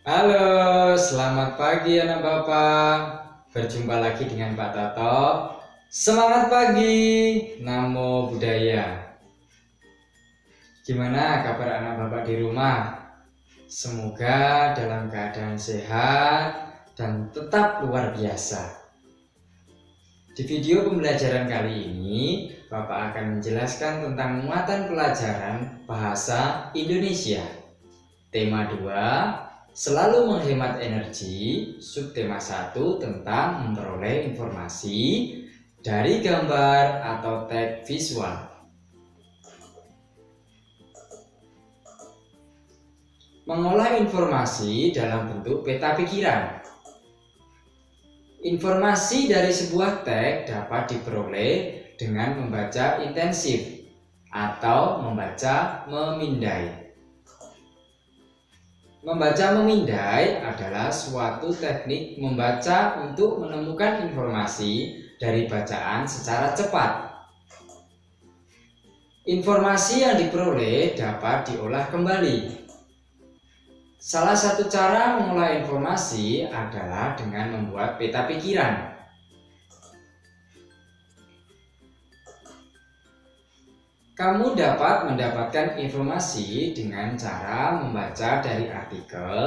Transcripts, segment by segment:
Halo, selamat pagi anak Bapak. Berjumpa lagi dengan Pak Toto. Semangat pagi, Namo Buddhaya. Gimana kabar anak Bapak di rumah? Semoga dalam keadaan sehat dan tetap luar biasa. Di video pembelajaran kali ini, Bapak akan menjelaskan tentang muatan pelajaran bahasa Indonesia. Tema 2, selalu menghemat energi. Subtema 1 tentang memperoleh informasi dari gambar atau teks visual. Mengolah informasi dalam bentuk peta pikiran. Informasi dari sebuah teks dapat diperoleh dengan membaca intensif atau membaca memindai. Membaca memindai adalah suatu teknik membaca untuk menemukan informasi dari bacaan secara cepat. Informasi yang diperoleh dapat diolah kembali. Salah satu cara mengolah informasi adalah dengan membuat peta pikiran. Kamu dapat mendapatkan informasi dengan cara membaca dari artikel,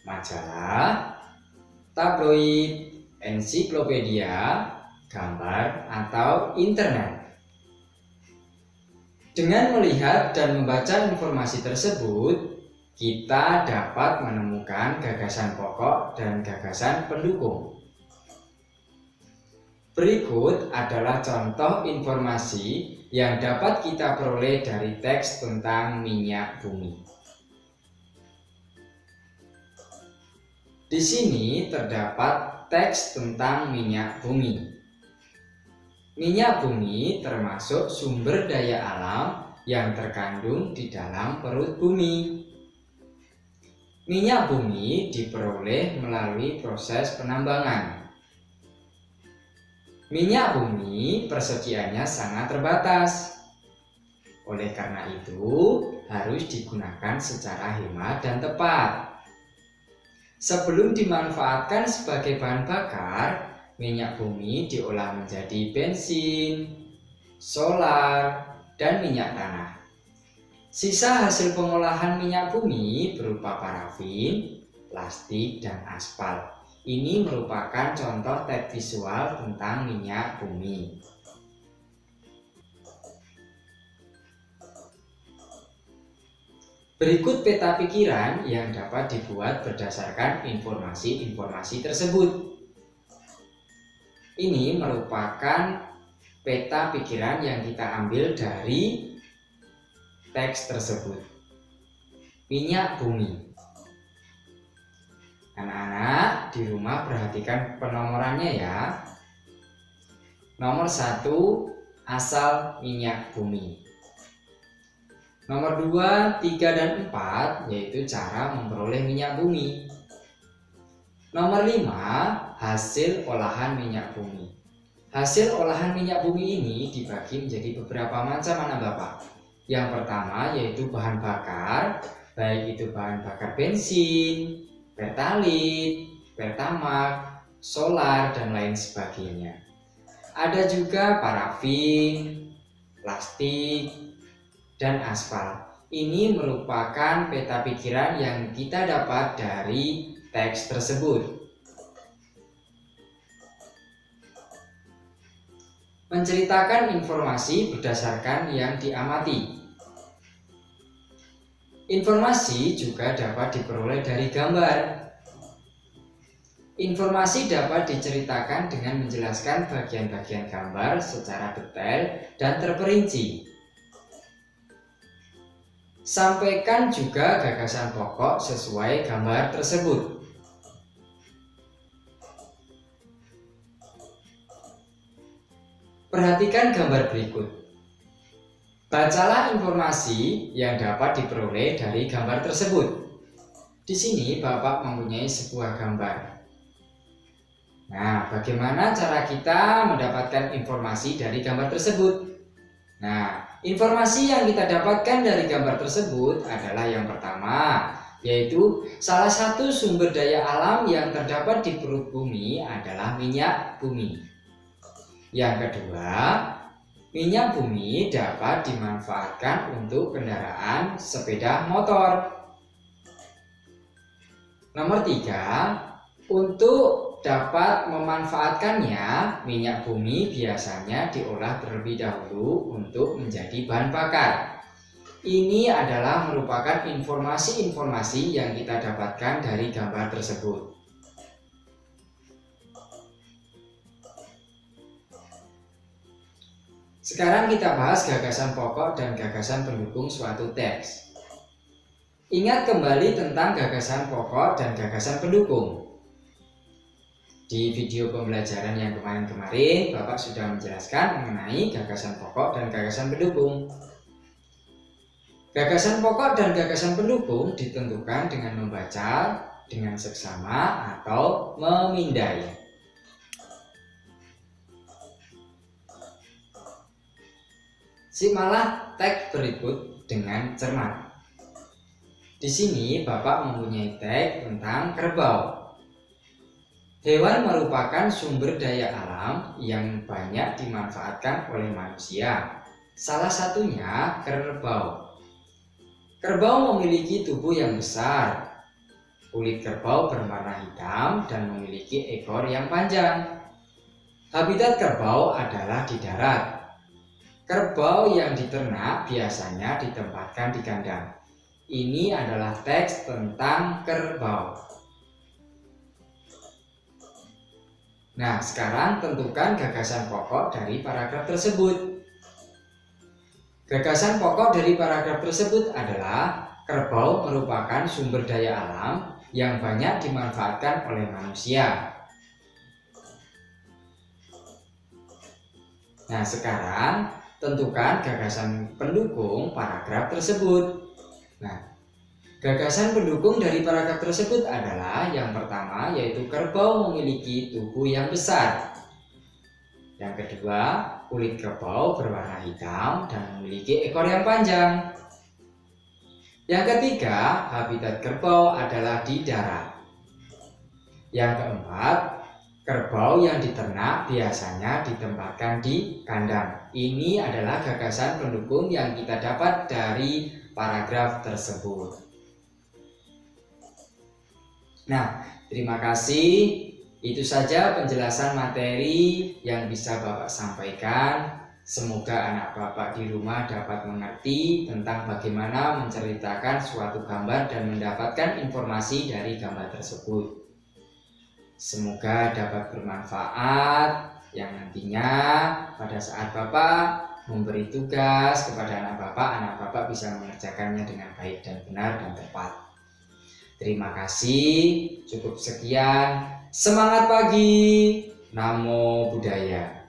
majalah, tabloid, ensiklopedia, gambar, atau internet. Dengan melihat dan membaca informasi tersebut, kita dapat menemukan gagasan pokok dan gagasan pendukung. Berikut adalah contoh informasi yang dapat kita peroleh dari teks tentang minyak bumi. Di sini terdapat teks tentang minyak bumi. Minyak bumi termasuk sumber daya alam yang terkandung di dalam perut bumi. Minyak bumi diperoleh melalui proses penambangan. Minyak bumi persediaannya sangat terbatas. Oleh karena itu, harus digunakan secara hemat dan tepat. Sebelum dimanfaatkan sebagai bahan bakar, minyak bumi diolah menjadi bensin, solar, dan minyak tanah. Sisa hasil pengolahan minyak bumi berupa parafin, plastik, dan aspal. Ini merupakan contoh teks visual tentang minyak bumi. Berikut peta pikiran yang dapat dibuat berdasarkan informasi-informasi tersebut. Ini merupakan peta pikiran yang kita ambil dari teks tersebut. Minyak bumi. Anak-anak di rumah perhatikan penomorannya ya. Nomor 1, asal minyak bumi. Nomor 2, 3, dan 4 yaitu cara memperoleh minyak bumi. Nomor 5, hasil olahan minyak bumi. Hasil olahan minyak bumi ini dibagi menjadi beberapa macam anak Bapak. Yang pertama yaitu bahan bakar, baik itu bahan bakar bensin, pertalit, pertamax, solar, dan lain sebagainya. Ada juga parafin, plastik, dan aspal. Ini merupakan peta pikiran yang kita dapat dari teks tersebut. Menceritakan informasi berdasarkan yang diamati. Informasi juga dapat diperoleh dari gambar. Informasi dapat diceritakan dengan menjelaskan bagian-bagian gambar secara detail dan terperinci. Sampaikan juga gagasan pokok sesuai gambar tersebut. Perhatikan gambar berikut. Bacalah informasi yang dapat diperoleh dari gambar tersebut. Di sini Bapak mempunyai sebuah gambar. Nah, bagaimana cara kita mendapatkan informasi dari gambar tersebut? Nah, informasi yang kita dapatkan dari gambar tersebut adalah yang pertama, yaitu salah satu sumber daya alam yang terdapat di perut bumi adalah minyak bumi. Yang kedua, minyak bumi dapat dimanfaatkan untuk kendaraan sepeda motor. Nomor 3, untuk dapat memanfaatkannya, minyak bumi biasanya diolah terlebih dahulu untuk menjadi bahan bakar. Ini adalah merupakan informasi-informasi yang kita dapatkan dari gambar tersebut. Sekarang kita bahas gagasan pokok dan gagasan pendukung suatu teks. Ingat kembali tentang gagasan pokok dan gagasan pendukung. Di video pembelajaran yang kemarin-kemarin, Bapak sudah menjelaskan mengenai gagasan pokok dan gagasan pendukung. Gagasan pokok dan gagasan pendukung ditentukan dengan membaca dengan seksama atau memindai. Simaklah teks berikut dengan cermat. Di sini Bapak mempunyai teks tentang kerbau. Hewan merupakan sumber daya alam yang banyak dimanfaatkan oleh manusia. Salah satunya kerbau. Kerbau memiliki tubuh yang besar. Kulit kerbau berwarna hitam dan memiliki ekor yang panjang. Habitat kerbau adalah di darat. Kerbau yang diternak biasanya ditempatkan di kandang. Ini adalah teks tentang kerbau. Nah, sekarang tentukan gagasan pokok dari paragraf tersebut. Gagasan pokok dari paragraf tersebut adalah kerbau merupakan sumber daya alam yang banyak dimanfaatkan oleh manusia. Nah, sekarang tentukan gagasan pendukung paragraf tersebut. Nah, gagasan pendukung dari paragraf tersebut adalah yang pertama, yaitu kerbau memiliki tubuh yang besar. Yang kedua, kulit kerbau berwarna hitam dan memiliki ekor yang panjang. Yang ketiga, habitat kerbau adalah di darat. Yang keempat, kerbau yang diternak biasanya ditempatkan di kandang. Ini adalah gagasan pendukung yang kita dapat dari paragraf tersebut. Nah, terima kasih. Itu saja penjelasan materi yang bisa Bapak sampaikan. Semoga anak Bapak di rumah dapat mengerti tentang bagaimana menceritakan suatu gambar dan mendapatkan informasi dari gambar tersebut. Semoga dapat bermanfaat yang nantinya pada saat Bapak memberi tugas kepada anak Bapak bisa mengerjakannya dengan baik dan benar dan tepat. Terima kasih, cukup sekian. Semangat pagi, Namo Buddhaya.